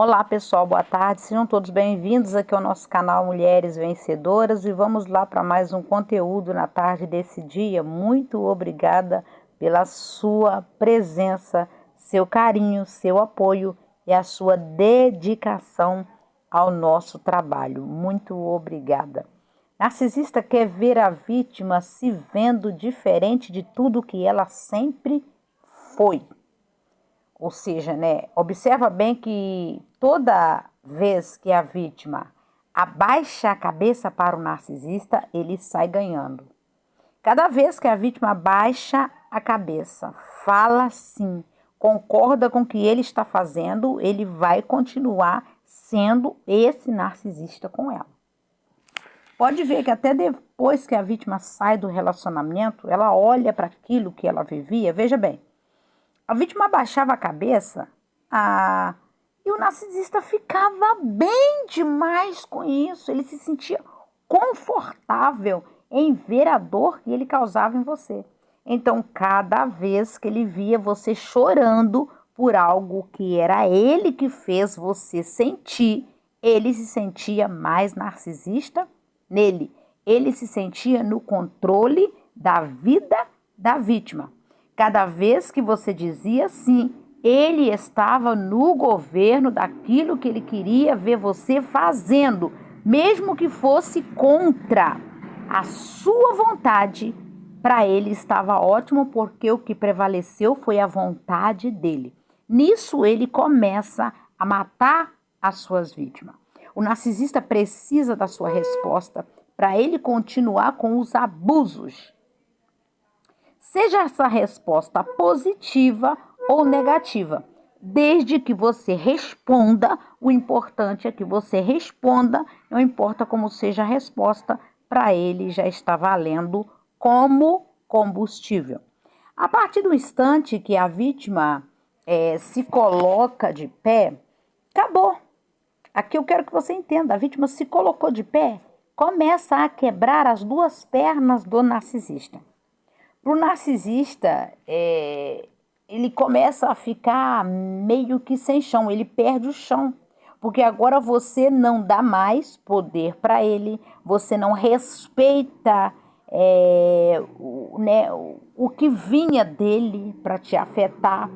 Olá pessoal, boa tarde, sejam todos bem-vindos aqui ao nosso canal Mulheres Vencedoras e vamos lá para mais um conteúdo na tarde desse dia. Muito obrigada pela sua presença, seu carinho, seu apoio e a sua dedicação ao nosso trabalho. Muito obrigada. Narcisista quer ver a vítima se vendo diferente de tudo que ela sempre foi. Ou seja, observa bem que toda vez que a vítima abaixa a cabeça para o narcisista, ele sai ganhando. Cada vez que a vítima abaixa a cabeça, fala sim, concorda com o que ele está fazendo, ele vai continuar sendo esse narcisista com ela. Pode ver que até depois que a vítima sai do relacionamento, ela olha para aquilo que ela vivia, veja bem. A vítima abaixava a cabeça e o narcisista ficava bem demais com isso. Ele se sentia confortável em ver a dor que ele causava em você. Então, cada vez que ele via você chorando por algo que era ele que fez você sentir, ele se sentia mais narcisista nele. Ele se sentia no controle da vida da vítima. Cada vez que você dizia sim, ele estava no governo daquilo que ele queria ver você fazendo, mesmo que fosse contra a sua vontade. Para ele estava ótimo, porque o que prevaleceu foi a vontade dele. Nisso ele começa a matar as suas vítimas. O narcisista precisa da sua resposta para ele continuar com os abusos. Seja essa resposta positiva ou negativa, desde que você responda, o importante é que você responda, não importa como seja a resposta, para ele já está valendo como combustível. A partir do instante que a vítima se coloca de pé, acabou. Aqui eu quero que você entenda, a vítima se colocou de pé, começa a quebrar as duas pernas do narcisista. Para o narcisista, ele começa a ficar meio que sem chão, ele perde o chão, porque agora você não dá mais poder para ele, você não respeita o que vinha dele para te afetar,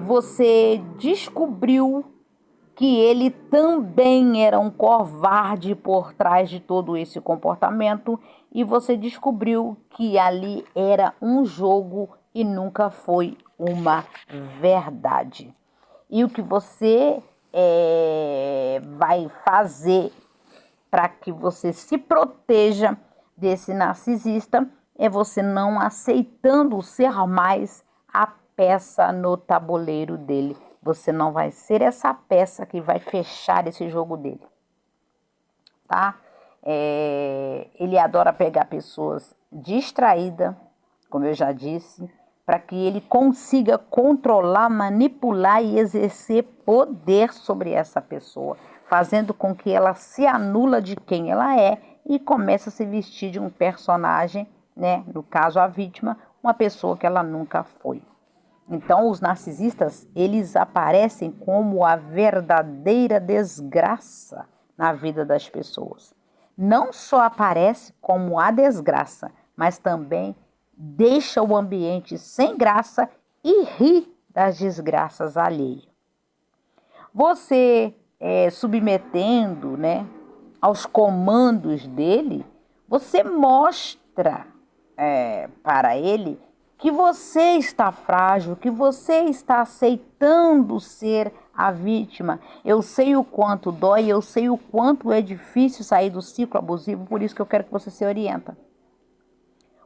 você descobriu que ele também era um covarde por trás de todo esse comportamento e você descobriu que ali era um jogo e nunca foi uma verdade. E o que você vai fazer para que você se proteja desse narcisista é você não aceitando ser mais a peça no tabuleiro dele. Você não vai ser essa peça que vai fechar esse jogo dele, tá? Ele adora pegar pessoas distraídas, como eu já disse, para que ele consiga controlar, manipular e exercer poder sobre essa pessoa, fazendo com que ela se anula de quem ela é e comece a se vestir de um personagem, no caso a vítima, uma pessoa que ela nunca foi. Então, os narcisistas, eles aparecem como a verdadeira desgraça na vida das pessoas. Não só aparece como a desgraça, mas também deixa o ambiente sem graça e ri das desgraças alheias. Você, submetendo, aos comandos dele, você mostra para ele que você está frágil, que você está aceitando ser a vítima. Eu sei o quanto dói, eu sei o quanto é difícil sair do ciclo abusivo, por isso que eu quero que você se orienta.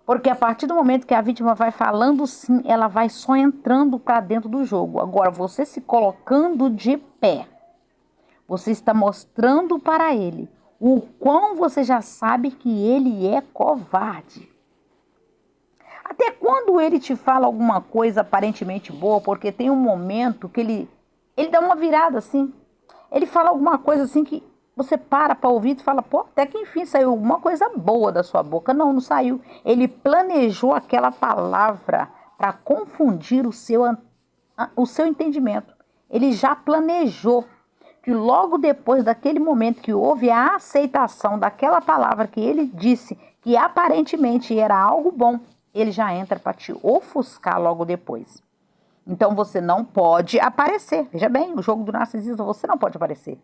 Porque a partir do momento que a vítima vai falando sim, ela vai só entrando para dentro do jogo. Agora, você se colocando de pé, você está mostrando para ele o quão você já sabe que ele é covarde. Até quando ele te fala alguma coisa aparentemente boa, porque tem um momento que ele dá uma virada assim. Ele fala alguma coisa assim que você para ouvir e fala, pô, até que enfim saiu alguma coisa boa da sua boca. Não, não saiu. Ele planejou aquela palavra para confundir o seu entendimento. Ele já planejou que logo depois daquele momento que houve a aceitação daquela palavra que ele disse, que aparentemente era algo bom, ele já entra para te ofuscar logo depois. Então você não pode aparecer. Veja bem, o jogo do narcisista, você não pode aparecer.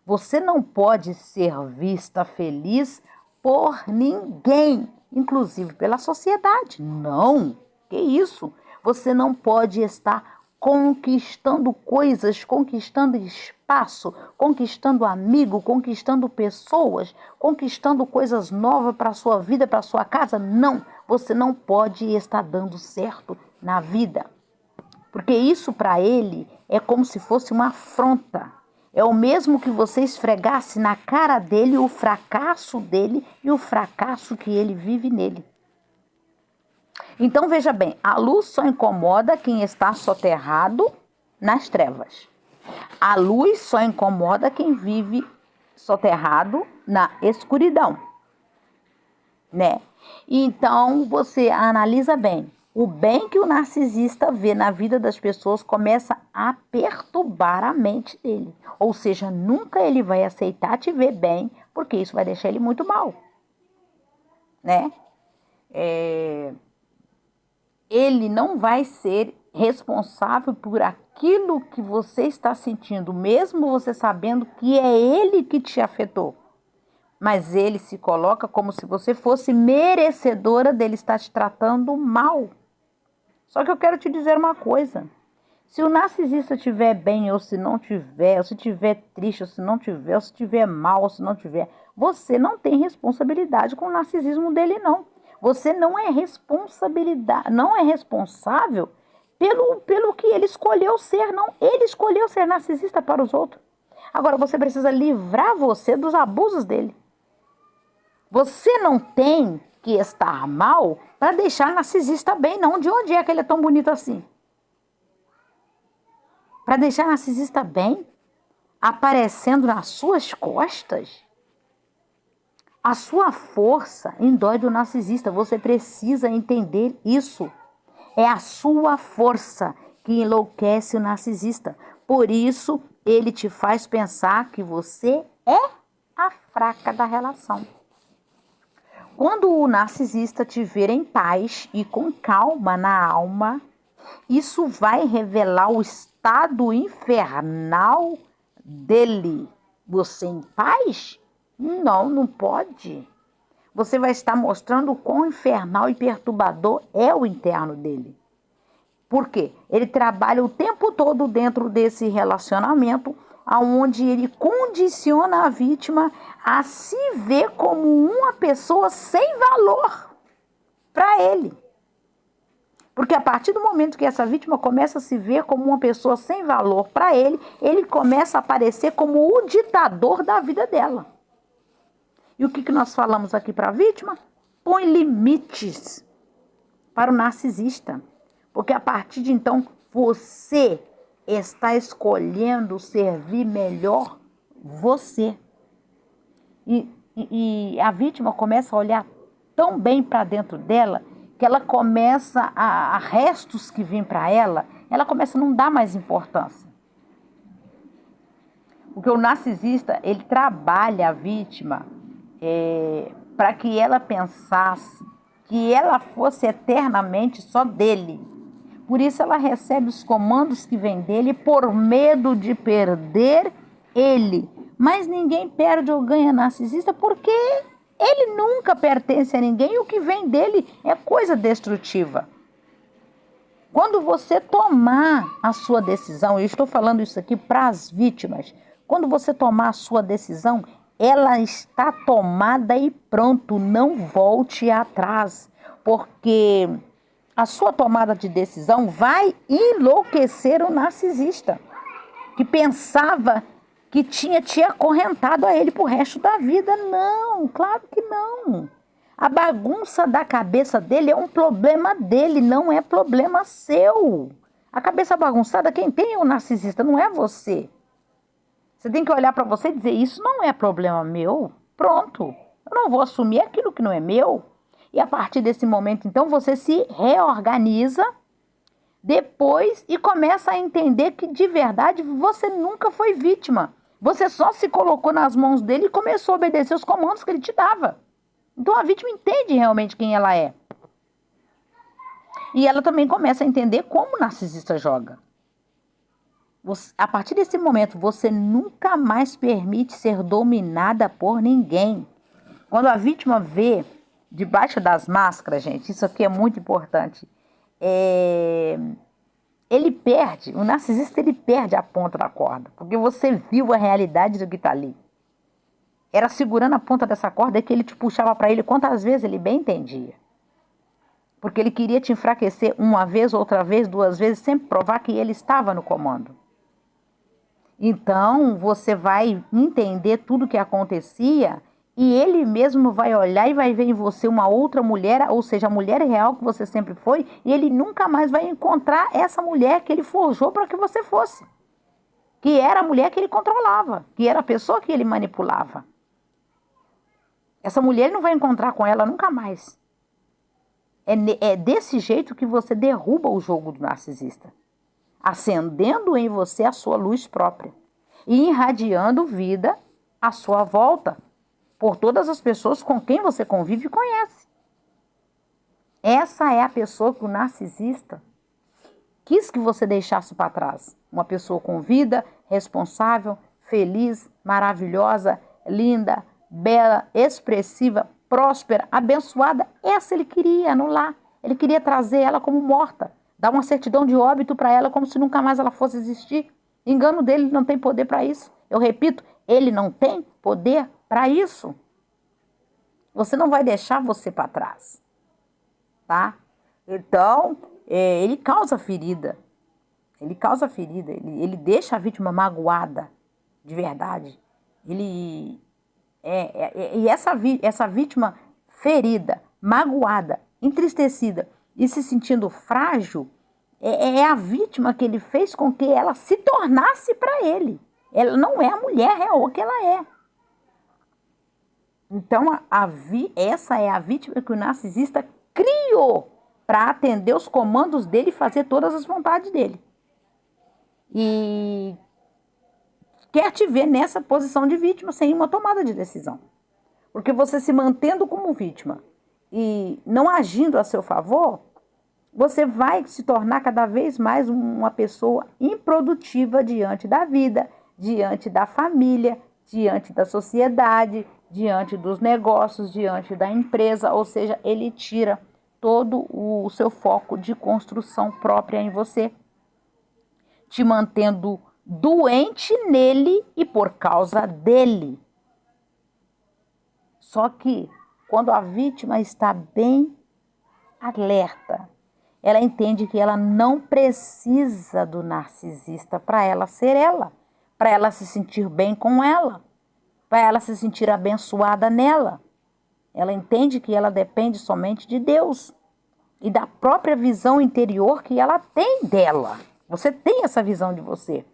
Você não pode ser vista feliz por ninguém, inclusive pela sociedade. Não, que isso? Você não pode estar conquistando coisas, conquistando espaço, conquistando amigo, conquistando pessoas, conquistando coisas novas para a sua vida, para a sua casa. Não, você não pode estar dando certo na vida. Porque isso para ele é como se fosse uma afronta. É o mesmo que você esfregasse na cara dele o fracasso dele e o fracasso que ele vive nele. Então veja bem, a luz só incomoda quem está soterrado nas trevas. A luz só incomoda quem vive soterrado na escuridão, né? Então você analisa bem. O bem que o narcisista vê na vida das pessoas começa a perturbar a mente dele. Ou seja, nunca ele vai aceitar te ver bem, porque isso vai deixar ele muito mal, né? Ele não vai ser responsável por aquilo que você está sentindo, mesmo você sabendo que é ele que te afetou. Mas ele se coloca como se você fosse merecedora dele estar te tratando mal. Só que eu quero te dizer uma coisa. Se o narcisista estiver bem ou se não tiver, ou se estiver triste ou se não tiver, ou se estiver mal ou se não tiver, você não tem responsabilidade com o narcisismo dele, não. Você não é responsável pelo que ele escolheu ser, não. Ele escolheu ser narcisista para os outros. Agora, você precisa livrar você dos abusos dele. Você não tem que estar mal para deixar narcisista bem, não. De onde é que ele é tão bonito assim? Para deixar narcisista bem, aparecendo nas suas costas. A sua força indói do narcisista. Você precisa entender isso. É a sua força que enlouquece o narcisista. Por isso, ele te faz pensar que você é a fraca da relação. Quando o narcisista te ver em paz e com calma na alma, isso vai revelar o estado infernal dele. Você em paz? Não, não pode. Você vai estar mostrando o quão infernal e perturbador é o interno dele. Por quê? Ele trabalha o tempo todo dentro desse relacionamento, onde ele condiciona a vítima a se ver como uma pessoa sem valor para ele. Porque a partir do momento que essa vítima começa a se ver como uma pessoa sem valor para ele, ele começa a aparecer como o ditador da vida dela. E o que nós falamos aqui para a vítima? Põe limites para o narcisista. Porque a partir de então, você está escolhendo servir melhor você. E a vítima começa a olhar tão bem para dentro dela, que ela começa a restos que vêm para ela começa a não dar mais importância. Porque o narcisista, ele trabalha a vítima para que ela pensasse que ela fosse eternamente só dele. Por isso ela recebe os comandos que vêm dele por medo de perder ele. Mas ninguém perde ou ganha narcisista porque ele nunca pertence a ninguém e o que vem dele é coisa destrutiva. Quando você tomar a sua decisão, e eu estou falando isso aqui para as vítimas, quando você tomar a sua decisão, ela está tomada e pronto, não volte atrás, porque a sua tomada de decisão vai enlouquecer o narcisista, que pensava que tinha te acorrentado a ele pro resto da vida. Não, claro que não. A bagunça da cabeça dele é um problema dele, não é problema seu. A cabeça bagunçada, quem tem é o narcisista, não é você. Você tem que olhar para você e dizer, isso não é problema meu. Pronto, eu não vou assumir aquilo que não é meu. E a partir desse momento, então, você se reorganiza depois e começa a entender que, de verdade, você nunca foi vítima. Você só se colocou nas mãos dele e começou a obedecer os comandos que ele te dava. Então a vítima entende realmente quem ela é. E ela também começa a entender como o narcisista joga. A partir desse momento, você nunca mais permite ser dominada por ninguém. Quando a vítima vê debaixo das máscaras, gente, isso aqui é muito importante, o narcisista ele perde a ponta da corda, porque você viu a realidade do que está ali. Era segurando a ponta dessa corda que ele te puxava para ele quantas vezes ele bem entendia. Porque ele queria te enfraquecer uma vez, outra vez, duas vezes, sempre provar que ele estava no comando. Então, você vai entender tudo o que acontecia e ele mesmo vai olhar e vai ver em você uma outra mulher, ou seja, a mulher real que você sempre foi, e ele nunca mais vai encontrar essa mulher que ele forjou para que você fosse. Que era a mulher que ele controlava, que era a pessoa que ele manipulava. Essa mulher ele não vai encontrar com ela nunca mais. É desse jeito que você derruba o jogo do narcisista. Acendendo em você a sua luz própria e irradiando vida à sua volta por todas as pessoas com quem você convive e conhece. Essa é a pessoa que o narcisista quis que você deixasse para trás. Uma pessoa com vida, responsável, feliz, maravilhosa, linda, bela, expressiva, próspera, abençoada. Essa ele queria anular. Ele queria trazer ela como morta. Dar uma certidão de óbito para ela como se nunca mais ela fosse existir. Engano dele, ele não tem poder para isso. Eu repito, ele não tem poder para isso. Você não vai deixar você para trás. Tá? Então, ele causa ferida. Ele causa ferida. Ele deixa a vítima magoada. De verdade. E essa vítima ferida, magoada, entristecida e se sentindo frágil, é a vítima que ele fez com que ela se tornasse para ele. Ela não é a mulher real que ela é. Então, essa é a vítima que o narcisista criou para atender os comandos dele e fazer todas as vontades dele. E quer te ver nessa posição de vítima sem uma tomada de decisão. Porque você se mantendo como vítima e não agindo a seu favor, você vai se tornar cada vez mais uma pessoa improdutiva diante da vida, diante da família, diante da sociedade, diante dos negócios, diante da empresa. Ou seja, ele tira todo o seu foco de construção própria em você, te mantendo doente nele e por causa dele. Só que quando a vítima está bem alerta, ela entende que ela não precisa do narcisista para ela ser ela, para ela se sentir bem com ela, para ela se sentir abençoada nela. Ela entende que ela depende somente de Deus e da própria visão interior que ela tem dela. Você tem essa visão de você.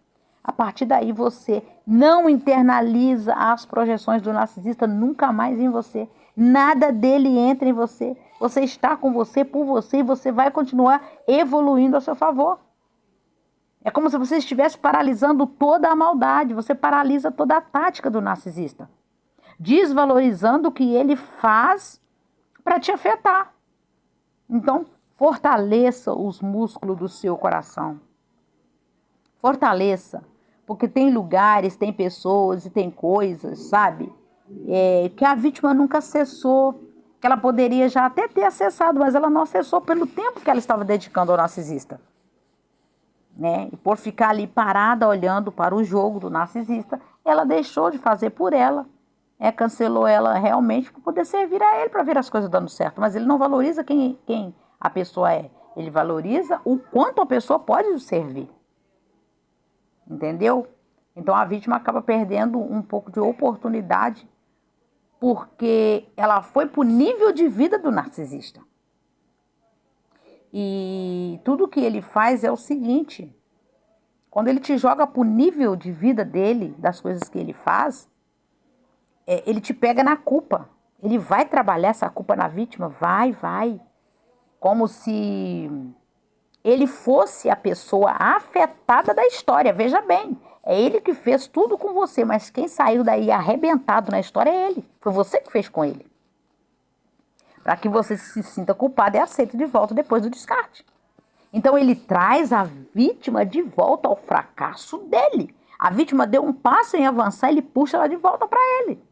A partir daí você não internaliza as projeções do narcisista nunca mais em você. Nada dele entra em você. Você está com você, por você, e você vai continuar evoluindo a seu favor. É como se você estivesse paralisando toda a maldade. Você paralisa toda a tática do narcisista, desvalorizando o que ele faz para te afetar. Então, fortaleça os músculos do seu coração. Fortaleça, porque tem lugares, tem pessoas e tem coisas, sabe? Que a vítima nunca acessou, que ela poderia já até ter acessado, mas ela não acessou pelo tempo que ela estava dedicando ao narcisista. Né? E por ficar ali parada, olhando para o jogo do narcisista, ela deixou de fazer por ela, cancelou ela realmente para poder servir a ele, para ver as coisas dando certo. Mas ele não valoriza quem a pessoa é, ele valoriza o quanto a pessoa pode servir. Entendeu? Então a vítima acaba perdendo um pouco de oportunidade porque ela foi para o nível de vida do narcisista. E tudo que ele faz é o seguinte: quando ele te joga para o nível de vida dele, das coisas que ele faz, ele te pega na culpa. Ele vai trabalhar essa culpa na vítima, vai. Como se ele fosse a pessoa afetada da história. Veja bem, é ele que fez tudo com você, mas quem saiu daí arrebentado na história é ele. Foi você que fez com ele. Para que você se sinta culpado e aceite de volta depois do descarte. Então ele traz a vítima de volta ao fracasso dele. A vítima deu um passo em avançar, ele puxa ela de volta para ele.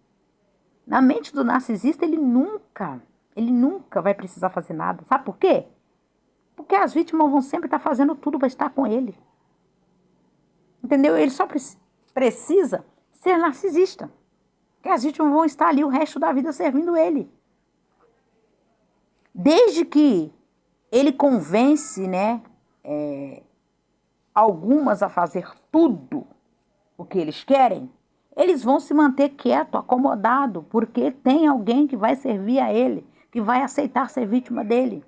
Na mente do narcisista, ele nunca vai precisar fazer nada. Sabe por quê? Porque as vítimas vão sempre estar fazendo tudo para estar com ele. Entendeu? Ele só precisa ser narcisista. Porque as vítimas vão estar ali o resto da vida servindo ele. Desde que ele convence, né, algumas a fazer tudo o que eles querem, eles vão se manter quieto, acomodado, porque tem alguém que vai servir a ele, que vai aceitar ser vítima dele.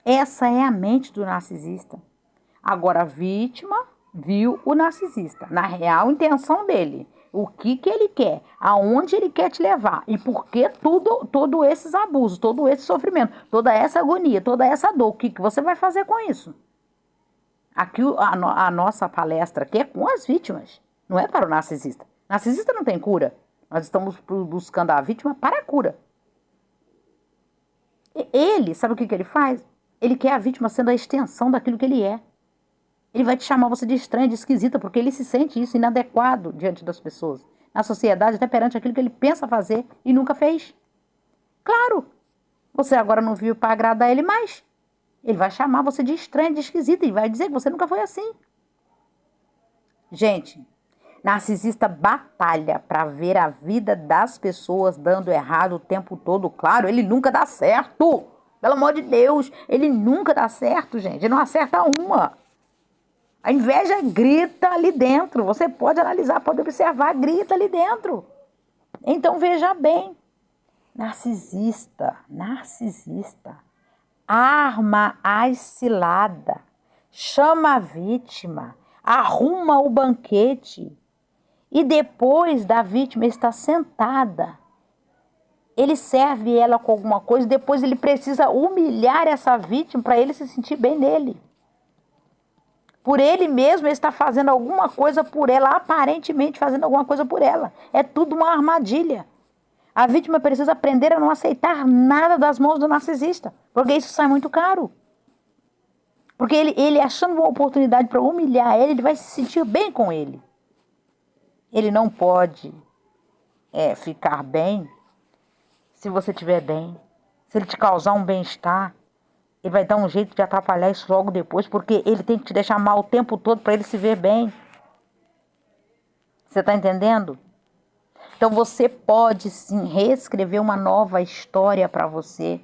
Essa é a mente do narcisista. Agora, a vítima viu o narcisista, na real intenção dele. O que ele quer, aonde ele quer te levar e por que todo esses abusos, todo esse sofrimento, toda essa agonia, toda essa dor, o que você vai fazer com isso? Aqui a nossa palestra aqui é com as vítimas, não é para o narcisista. Narcisista não tem cura, nós estamos buscando a vítima para a cura. Ele, sabe o que ele faz? Ele quer a vítima sendo a extensão daquilo que ele é. Ele vai te chamar você de estranha, de esquisita, porque ele se sente isso inadequado diante das pessoas. Na sociedade, até perante aquilo que ele pensa fazer e nunca fez. Claro, você agora não viu para agradar ele mais. Ele vai chamar você de estranha, de esquisita e vai dizer que você nunca foi assim. Gente, narcisista batalha para ver a vida das pessoas dando errado o tempo todo. Claro, ele nunca dá certo. Pelo amor de Deus, ele nunca dá certo, gente. Ele não acerta uma. A inveja grita ali dentro. Você pode analisar, pode observar, grita ali dentro. Então veja bem. Narcisista arma a cilada, chama a vítima, arruma o banquete e depois da vítima estar sentada, ele serve ela com alguma coisa, depois ele precisa humilhar essa vítima para ele se sentir bem nele. Por ele mesmo, ele está fazendo alguma coisa por ela, aparentemente fazendo alguma coisa por ela. É tudo uma armadilha. A vítima precisa aprender a não aceitar nada das mãos do narcisista, porque isso sai muito caro. Porque ele achando uma oportunidade para humilhar ele vai se sentir bem com ele. Ele não pode ficar bem se você estiver bem. Se ele te causar um bem-estar, ele vai dar um jeito de atrapalhar isso logo depois, porque ele tem que te deixar mal o tempo todo para ele se ver bem. Você está entendendo? Então você pode sim reescrever uma nova história para você.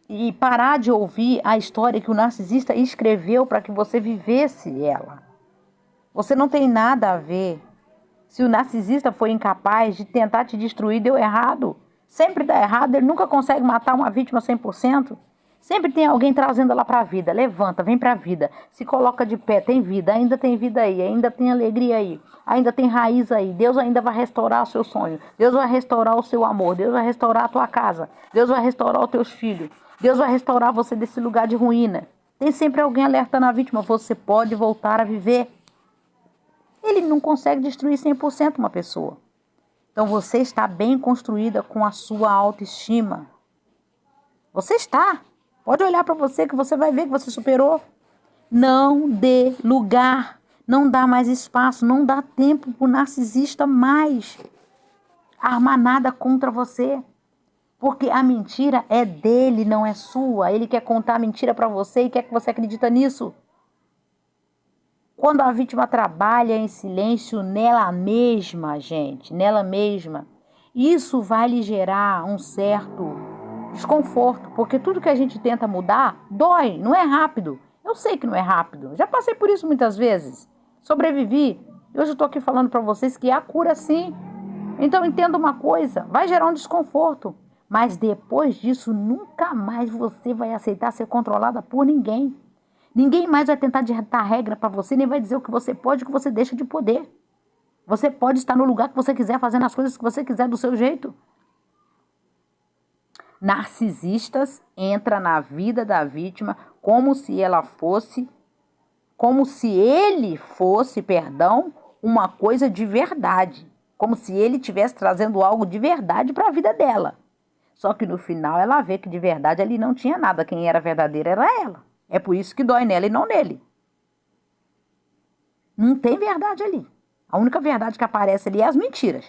E parar de ouvir a história que o narcisista escreveu para que você vivesse ela. Você não tem nada a ver. Se o narcisista foi incapaz de tentar te destruir, deu errado. Sempre dá errado, ele nunca consegue matar uma vítima 100%. Sempre tem alguém trazendo ela para a vida. Levanta, vem para a vida. Se coloca de pé, tem vida, ainda tem vida aí, ainda tem alegria aí, ainda tem raiz aí. Deus ainda vai restaurar o seu sonho. Deus vai restaurar o seu amor. Deus vai restaurar a tua casa. Deus vai restaurar os teus filhos. Deus vai restaurar você desse lugar de ruína. Tem sempre alguém alertando a vítima. Você pode voltar a viver. Ele não consegue destruir 100% uma pessoa. Então você está bem construída com a sua autoestima. Você está. Pode olhar para você que você vai ver que você superou. Não dê lugar. Não dá mais espaço. Não dá tempo para o narcisista mais armar nada contra você. Porque a mentira é dele, não é sua. Ele quer contar a mentira para você e quer que você acredite nisso. Quando a vítima trabalha em silêncio nela mesma, gente, nela mesma, isso vai lhe gerar um certo desconforto, porque tudo que a gente tenta mudar dói, não é rápido. Eu sei que não é rápido, já passei por isso muitas vezes, sobrevivi. Hoje eu estou aqui falando para vocês que há cura sim. Então entenda uma coisa, vai gerar um desconforto, mas depois disso nunca mais você vai aceitar ser controlada por ninguém. Ninguém mais vai tentar ditar regra para você, nem vai dizer o que você pode e o que você deixa de poder. Você pode estar no lugar que você quiser, fazendo as coisas que você quiser do seu jeito. narcisistas entram na vida da vítima como se ele fosse, uma coisa de verdade. Como se ele estivesse trazendo algo de verdade para a vida dela. Só que no final ela vê que de verdade ali não tinha nada. Quem era verdadeira era ela. É por isso que dói nela e não nele. Não tem verdade ali. A única verdade que aparece ali é as mentiras.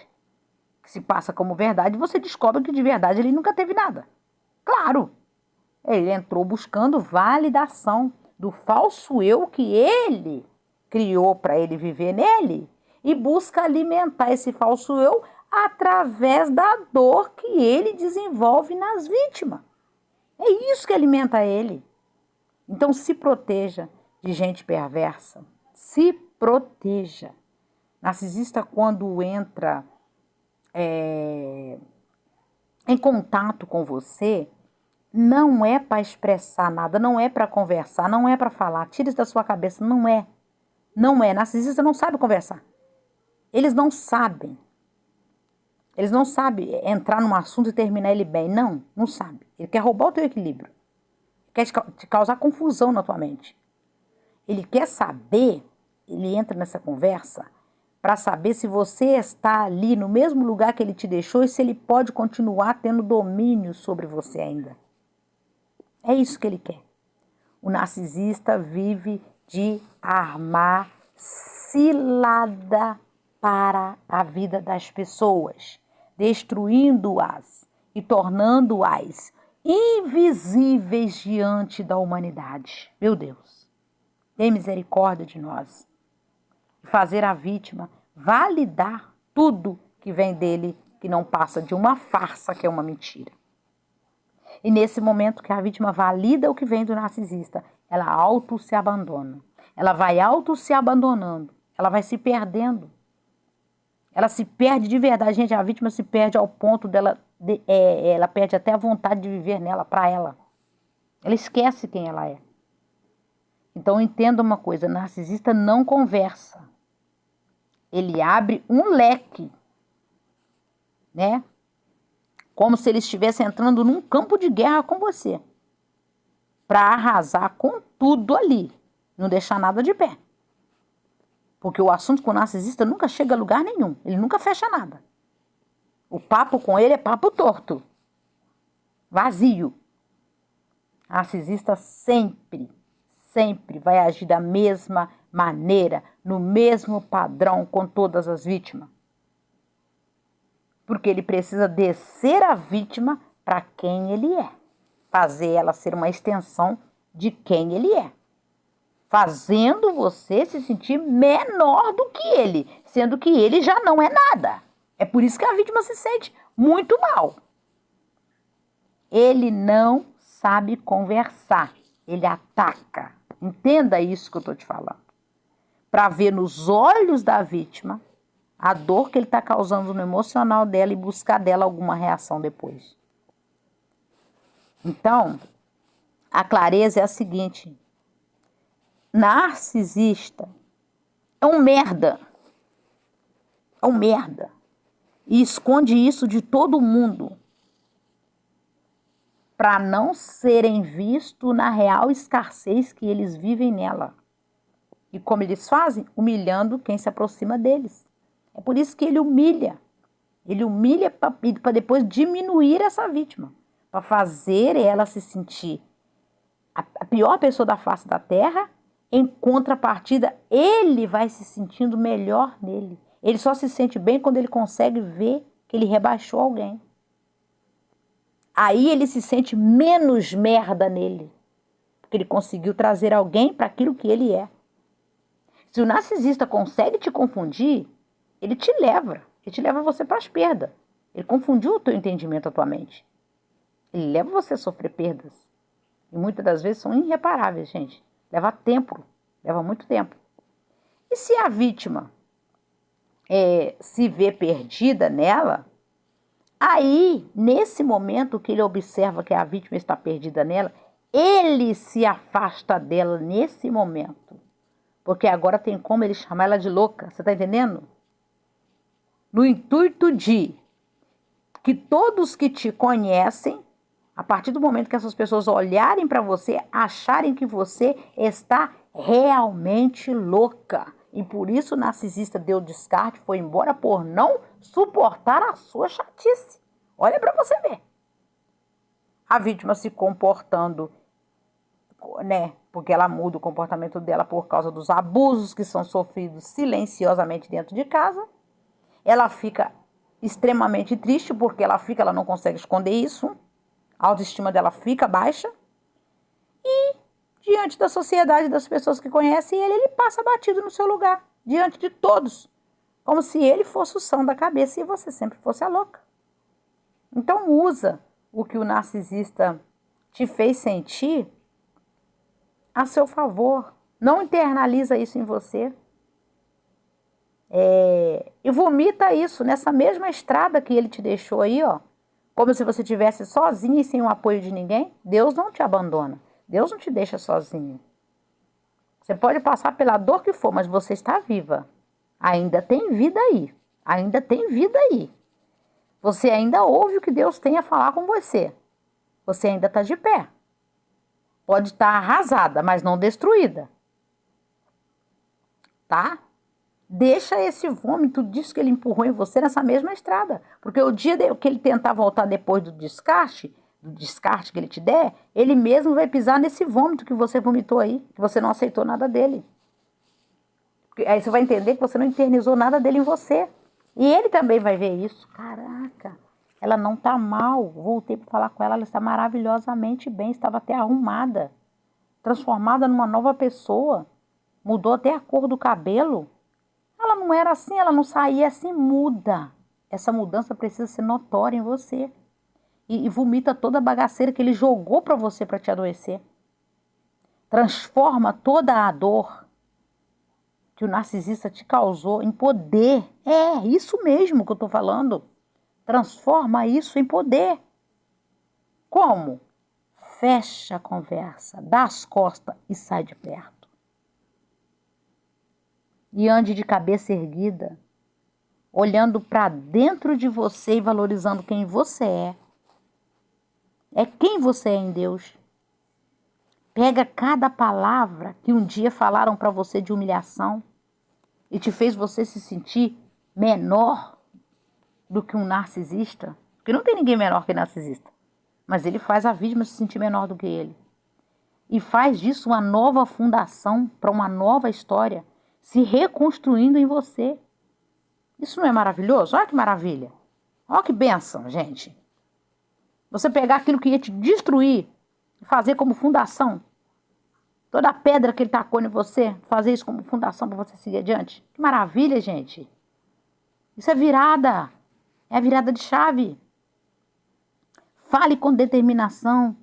Que se passa como verdade e você descobre que de verdade ele nunca teve nada. Claro, ele entrou buscando validação do falso eu que ele criou para ele viver nele e busca alimentar esse falso eu através da dor que ele desenvolve nas vítimas. É isso que alimenta ele. Então se proteja de gente perversa. Se proteja. Narcisista, quando entra em contato com você, não é para expressar nada, não é para conversar, não é para falar. Tira isso da sua cabeça, não é. Não é. Narcisista não sabe conversar. Eles não sabem. Eles não sabem entrar num assunto e terminar ele bem. Não, não sabe. Ele quer roubar o teu equilíbrio. Quer te causar confusão na tua mente. Ele quer saber, ele entra nessa conversa para saber se você está ali no mesmo lugar que ele te deixou e se ele pode continuar tendo domínio sobre você ainda. É isso que ele quer. O narcisista vive de armar cilada para a vida das pessoas, destruindo-as e tornando-as invisíveis diante da humanidade. Meu Deus, tem misericórdia de nós. Fazer a vítima validar tudo que vem dele, que não passa de uma farsa, que é uma mentira. E nesse momento que a vítima valida o que vem do narcisista, ela auto se abandona. Ela vai auto se abandonando. Ela vai se perdendo. Ela se perde de verdade. Gente, a vítima se perde ao ponto dela... ela perde até a vontade de viver nela, para ela. Ela esquece quem ela é. Então entenda uma coisa, narcisista não conversa. Ele abre um leque, né? Como se ele estivesse entrando num campo de guerra com você. Para arrasar com tudo ali. Não deixar nada de pé. Porque o assunto com o narcisista nunca chega a lugar nenhum. Ele nunca fecha nada. O papo com ele é papo torto. Vazio. Narcisista sempre vai agir da mesma maneira, no mesmo padrão com todas as vítimas. Porque ele precisa descer a vítima para quem ele é. Fazer ela ser uma extensão de quem ele é. Fazendo você se sentir menor do que ele, sendo que ele já não é nada. É por isso que a vítima se sente muito mal. Ele não sabe conversar, ele ataca. Entenda isso que eu estou te falando. Para ver nos olhos da vítima a dor que ele está causando no emocional dela e buscar dela alguma reação depois. Então, a clareza é a seguinte. Narcisista é um merda. É um merda. E esconde isso de todo mundo. Para não serem vistos na real escassez que eles vivem nela. E como eles fazem? Humilhando quem se aproxima deles. É por isso que ele humilha. Ele humilha para depois diminuir essa vítima. Para fazer ela se sentir a pior pessoa da face da terra. Em contrapartida, ele vai se sentindo melhor nele. Ele só se sente bem quando ele consegue ver que ele rebaixou alguém. Aí ele se sente menos merda nele. Porque ele conseguiu trazer alguém para aquilo que ele é. Se o narcisista consegue te confundir, ele te leva você para as perdas. Ele confundiu o teu entendimento, a tua mente. Ele leva você a sofrer perdas. E muitas das vezes são irreparáveis, gente. Leva tempo, leva muito tempo. E se a vítima se vê perdida nela, aí, nesse momento que ele observa que a vítima está perdida nela, ele se afasta dela nesse momento. Porque agora tem como ele chamar ela de louca, você está entendendo? No intuito de que todos que te conhecem A partir do momento que essas pessoas olharem para você, acharem que você está realmente louca. E por isso o narcisista deu descarte, foi embora por não suportar a sua chatice. Olha para você ver. A vítima se comportando, né? Porque ela muda o comportamento dela por causa dos abusos que são sofridos silenciosamente dentro de casa. Ela fica extremamente triste porque ela não consegue esconder isso. A autoestima dela fica baixa. E diante da sociedade, das pessoas que conhecem ele, ele passa batido no seu lugar, diante de todos. Como se ele fosse o são da cabeça e você sempre fosse a louca. Então usa o que o narcisista te fez sentir a seu favor. Não internaliza isso em você. E vomita isso nessa mesma estrada que ele te deixou aí, ó. Como se você estivesse sozinha e sem o apoio de ninguém. Deus não te abandona. Deus não te deixa sozinho. Você pode passar pela dor que for, mas você está viva. Ainda tem vida aí. Ainda tem vida aí. Você ainda ouve o que Deus tem a falar com você. Você ainda está de pé. Pode estar arrasada, mas não destruída. Tá? Deixa esse vômito disso que ele empurrou em você nessa mesma estrada. Porque o dia que ele tentar voltar depois do descarte que ele te der, ele mesmo vai pisar nesse vômito que você vomitou aí, que você não aceitou nada dele. Aí você vai entender que você não internizou nada dele em você. E ele também vai ver isso. Caraca, ela não tá mal. Voltei para falar com ela, ela está maravilhosamente bem, estava até arrumada, transformada numa nova pessoa. Mudou até a cor do cabelo. Ela não era assim, ela não saía assim, muda. Essa mudança precisa ser notória em você. E vomita toda a bagaceira que ele jogou para você para te adoecer. Transforma toda a dor que o narcisista te causou em poder. É isso mesmo que eu estou falando. Transforma isso em poder. Como? Fecha a conversa, dá as costas e sai de perto. E ande de cabeça erguida, olhando para dentro de você e valorizando quem você é. É quem você é em Deus. Pega cada palavra que um dia falaram para você de humilhação e te fez você se sentir menor do que um narcisista. Porque não tem ninguém menor que narcisista. Mas ele faz a vítima se sentir menor do que ele. E faz disso uma nova fundação para uma nova história se reconstruindo em você. Isso não é maravilhoso? Olha que maravilha. Olha que bênção, gente. Você pegar aquilo que ia te destruir e fazer como fundação. Toda a pedra que ele tacou em você, fazer isso como fundação para você seguir adiante. Que maravilha, gente. Isso é virada. É a virada de chave. Fale com determinação,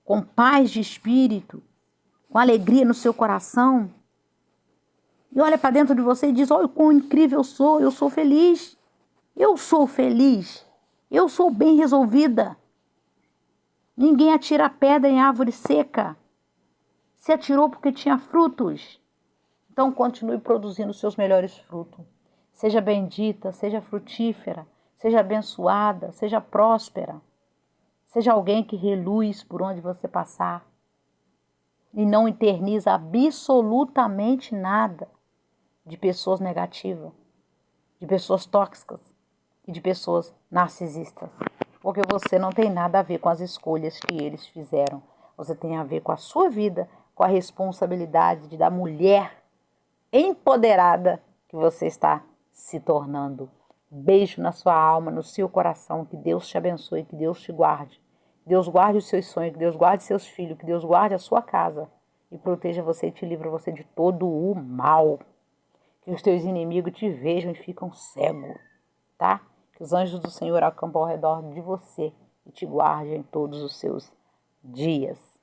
com paz de espírito, com alegria no seu coração. E olha para dentro de você e diz, olha quão incrível eu sou feliz. Eu sou feliz. Eu sou bem resolvida. Ninguém atira pedra em árvore seca. Se atirou porque tinha frutos. Então continue produzindo os seus melhores frutos. Seja bendita, seja frutífera, seja abençoada, seja próspera. Seja alguém que reluz por onde você passar. E não eterniza absolutamente nada de pessoas negativas, de pessoas tóxicas e de pessoas narcisistas. Porque você não tem nada a ver com as escolhas que eles fizeram. Você tem a ver com a sua vida, com a responsabilidade da mulher empoderada que você está se tornando. Beijo na sua alma, no seu coração. Que Deus te abençoe, que Deus te guarde. Que Deus guarde os seus sonhos, que Deus guarde seus filhos, que Deus guarde a sua casa. E proteja você e te livre você de todo o mal. Que os teus inimigos te vejam e ficam cegos, tá? Que os anjos do Senhor acampam ao redor de você e te guardem todos os seus dias.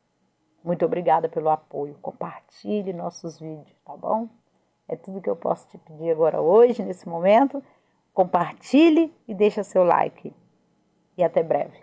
Muito obrigada pelo apoio. Compartilhe nossos vídeos, tá bom? É tudo que eu posso te pedir agora hoje, nesse momento. Compartilhe e deixa seu like. E até breve.